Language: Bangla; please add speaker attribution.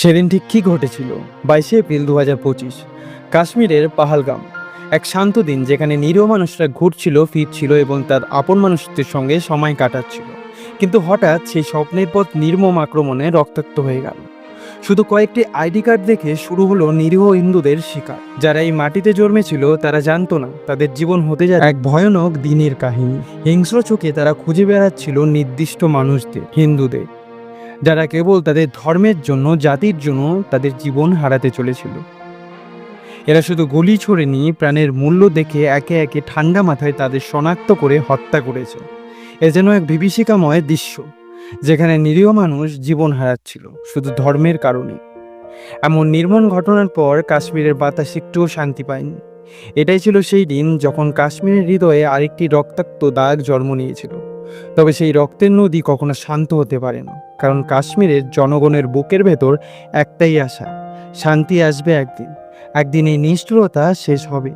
Speaker 1: সেদিন ঠিক কী ঘটেছিল? 22শে এপ্রিল 2025, কাশ্মীরের পাহালগাম। এক শান্ত দিন যেখানে নিরীহ মানুষরা ঘুরছিল, ফিরছিল এবং তার আপন মানুষদের সঙ্গে সময় কাটাচ্ছিল। কিন্তু হঠাৎ সেই স্বপ্নের পথ নির্মম আক্রমণে রক্তাক্ত হয়ে গেল। শুধু কয়েকটি আইডি কার্ড দেখে শুরু হলো নিরীহ হিন্দুদের শিকার। যারা এই মাটিতে জন্মেছিল তারা জানতো না তাদের জীবন হতে যায় এক ভয়ানক দিনের কাহিনী। হিংস্র চোখে তারা খুঁজে বেড়াচ্ছিল নির্দিষ্ট মানুষদের, হিন্দুদের, যারা কেবল তাদের ধর্মের জন্য, জাতির জন্য তাদের জীবন হারাতে চলেছিল। এরা শুধু গুলি ছোড়েনি, প্রাণের মূল্য দেখে একে একে ঠান্ডা মাথায় তাদের শনাক্ত করে হত্যা করেছে। এ যেন এক বিভীষিকাময় দৃশ্য, যেখানে নিরীহ মানুষ জীবন হারাচ্ছিল শুধু ধর্মের কারণে। এমন নির্মম ঘটনার পর কাশ্মীরের বাতাস একটুও শান্তি পায়নি। এটাই ছিল সেই দিন যখন কাশ্মীরের হৃদয়ে আরেকটি রক্তাক্ত দাগ জন্ম নিয়েছিল। তবে সেই রক্তের নদী কখনো শান্ত হতে পারে না, কারণ কাশ্মীরের জনগণের বুকের ভেতর একটাই আশা, শান্তি আসবে একদিন। একদিন এই নিষ্ঠুরতা শেষ হবে।